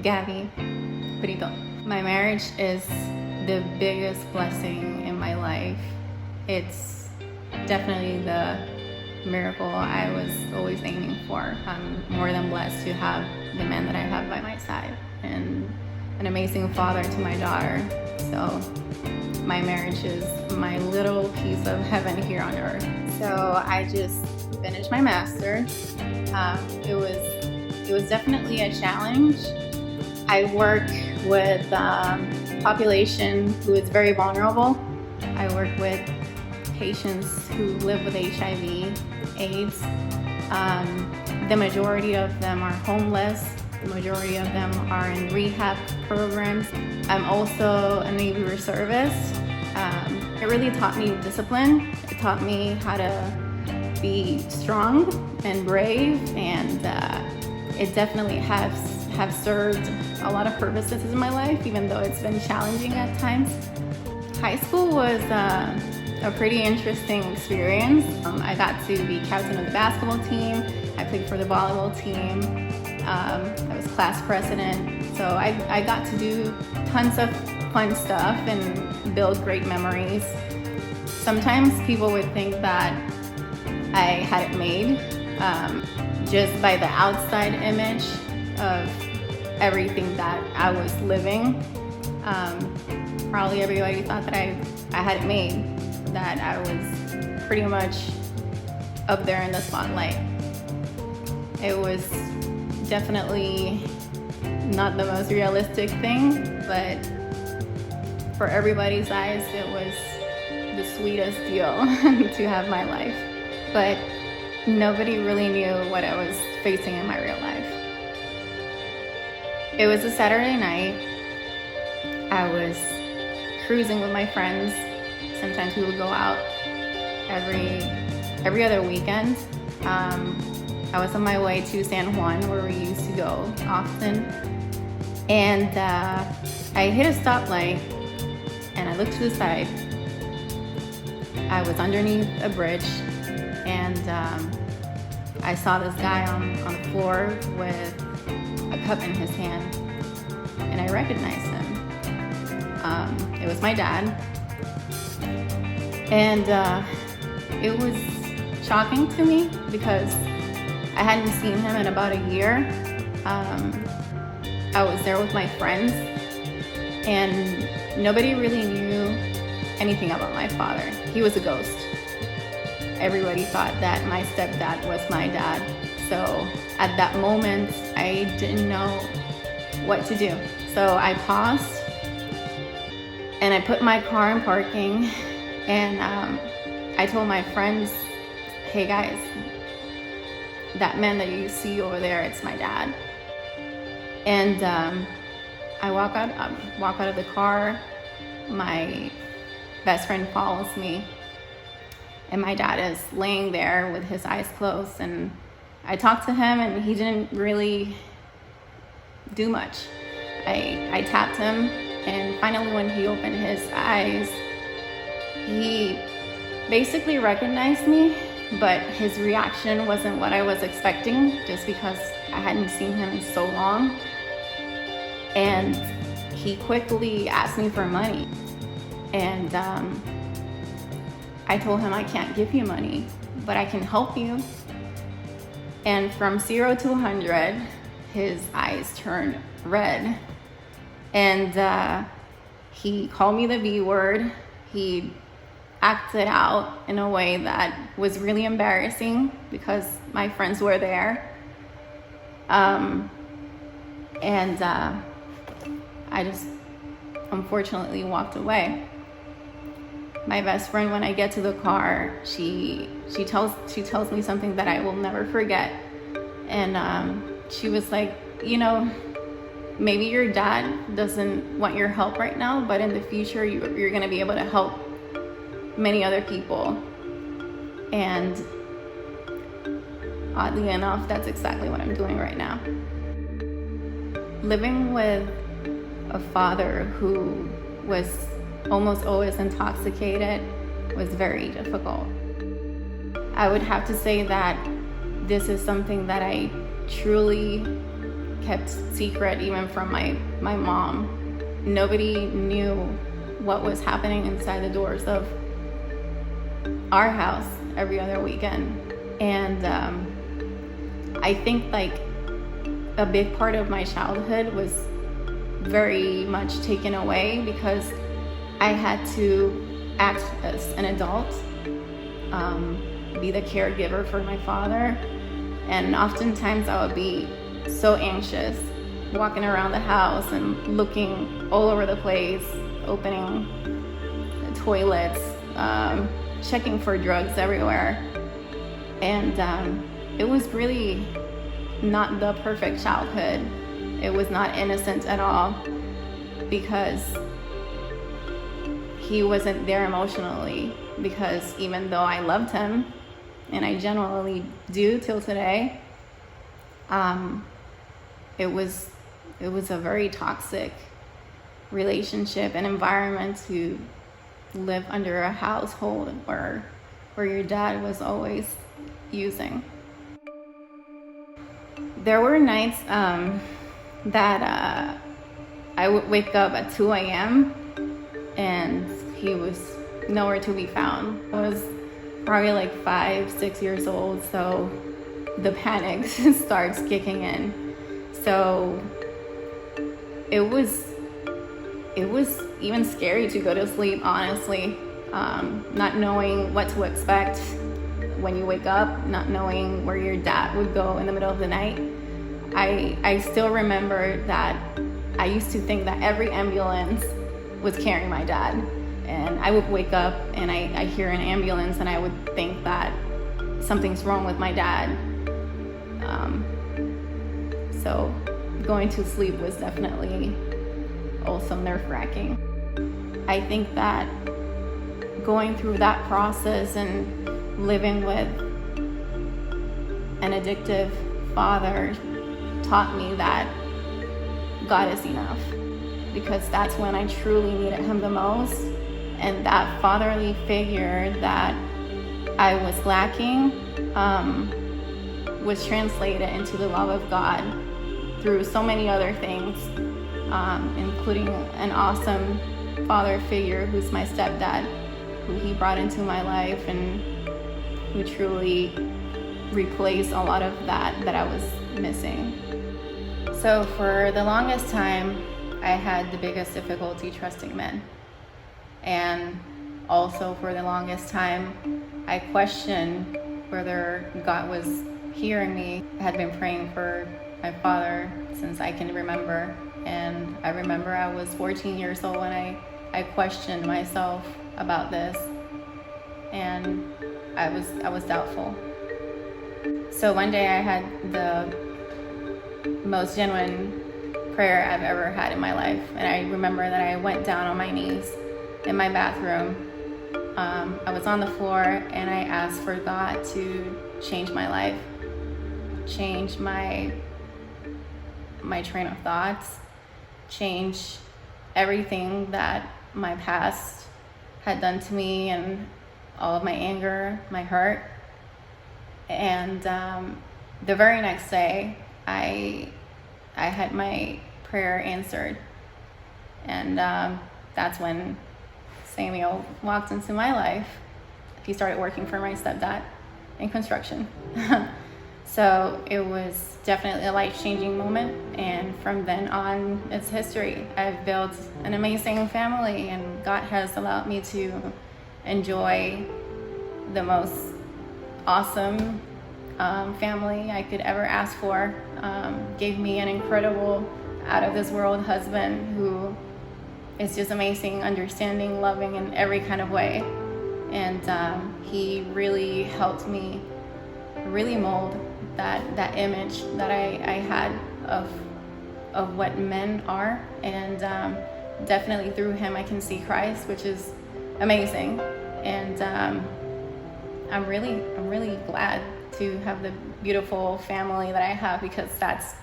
Gabby, Brito. My marriage is the biggest blessing in my life. It's definitely the miracle I was always aiming for. I'm more than blessed to have the man that I have by my side and an amazing father to my daughter. So my marriage is my little piece of heaven here on earth. So I just finished my master's. It was definitely a challenge. I work with population who is very vulnerable. I work with patients who live with HIV, AIDS. The majority of them are homeless. The majority of them are in rehab programs. I'm also a Navy reservist. It really taught me discipline. It taught me how to be strong and brave, and it definitely have served a lot of purposes in my life, even though it's been challenging at times. High school was a pretty interesting experience. I got to be captain of the basketball team. I played for the volleyball team. I was class president. So I got to do tons of fun stuff and build great memories. Sometimes people would think that I had it made just by the outside image of everything that I was living. Probably everybody thought that I had it made, that I was pretty much up there in the spotlight. It was definitely not the most realistic thing, but for everybody's eyes, it was the sweetest deal to have my life. But nobody really knew what I was facing in my real life. It was a Saturday night. I was cruising with my friends. Sometimes we would go out every other weekend. I was on my way to San Juan, where we used to go often. And I hit a stoplight and I looked to the side. I was underneath a bridge, and I saw this guy on the floor with a cup in his hand, and I recognized him. It was my dad, and it was shocking to me because I hadn't seen him in about a year. I was there with my friends, and nobody really knew anything about my father. He was a ghost. Everybody thought that my stepdad was my dad. So at that moment, I didn't know what to do. So I paused and I put my car in parking, and I told my friends, hey guys, that man that you see over there, it's my dad. And I walk out of the car. My best friend follows me, and my dad is laying there with his eyes closed, and I talked to him and he didn't really do much. I tapped him, and finally when he opened his eyes, he basically recognized me, but his reaction wasn't what I was expecting, just because I hadn't seen him in so long. And he quickly asked me for money, and I told him, I can't give you money, but I can help you. And from 0 to 100, his eyes turned red, and he called me the B word. He acted out in a way that was really embarrassing because my friends were there. And I just unfortunately walked away. My best friend, when I get to the car, she tells me something that I will never forget. And she was like, you know, maybe your dad doesn't want your help right now, but in the future you're gonna be able to help many other people. And oddly enough, that's exactly what I'm doing right now. Living with a father who was almost always intoxicated was very difficult. I would have to say that this is something that I truly kept secret even from my mom. Nobody knew what was happening inside the doors of our house every other weekend. And I think like a big part of my childhood was very much taken away because I had to act as an adult, be the caregiver for my father. And oftentimes I would be so anxious walking around the house and looking all over the place, opening the toilets, checking for drugs everywhere. And it was really not the perfect childhood. It was not innocent at all because he wasn't there emotionally. Because even though I loved him, and I genuinely do till today, it was a very toxic relationship and environment to live under a household where your dad was always using. There were nights that I would wake up at 2 a.m. and he was nowhere to be found. I was probably like 5-6 years old, so the panic starts kicking in. So it was even scary to go to sleep, honestly, not knowing what to expect when you wake up, not knowing where your dad would go in the middle of the night. I still remember that I used to think that every ambulance was carrying my dad, and I would wake up and I hear an ambulance and I would think that something's wrong with my dad. So going to sleep was definitely also nerve-wracking. I think that going through that process and living with an addictive father taught me that God is enough, because that's when I truly needed him the most. And that fatherly figure that I was lacking was translated into the love of God through so many other things, including an awesome father figure who's my stepdad, who he brought into my life and who truly replaced a lot of that I was missing. So for the longest time, I had the biggest difficulty trusting men. And also for the longest time, I questioned whether God was hearing me. I had been praying for my father since I can remember. And I remember I was 14 years old when I questioned myself about this. And I was doubtful. So one day I had the most genuine prayer I've ever had in my life. And I remember that I went down on my knees in my bathroom. I was on the floor and I asked for God to change my life, change my train of thoughts, change everything that my past had done to me and all of my anger, my hurt. And the very next day, I had my prayer answered. And that's when Samuel walked into my life. He started working for my stepdad in construction. So it was definitely a life-changing moment. And from then on, it's history. I've built an amazing family, and God has allowed me to enjoy the most awesome family I could ever ask for. Gave me an incredible, out-of-this-world husband who is just amazing, understanding, loving in every kind of way. And he really helped me really mold that image that I had of what men are. And definitely through him I can see Christ, which is amazing. And I'm really glad to have the beautiful family that I have, because that's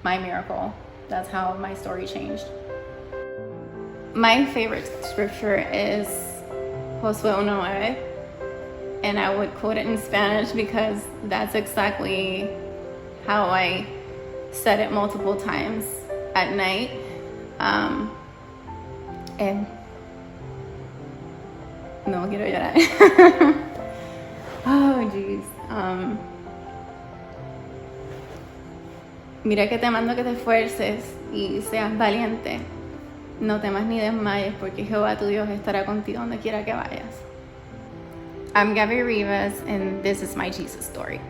my miracle. That's how my story changed. My favorite scripture is Josué 1:9, and I would quote it in Spanish because that's exactly how I said it multiple times at night. And no quiero llorar. Oh, jeez. Mira que te mando que te esfuerces y seas valiente. No temas ni desmayes, porque Jehová tu Dios estará contigo donde quiera que vayas. I'm Gabby Rivas, and this is my Jesus story.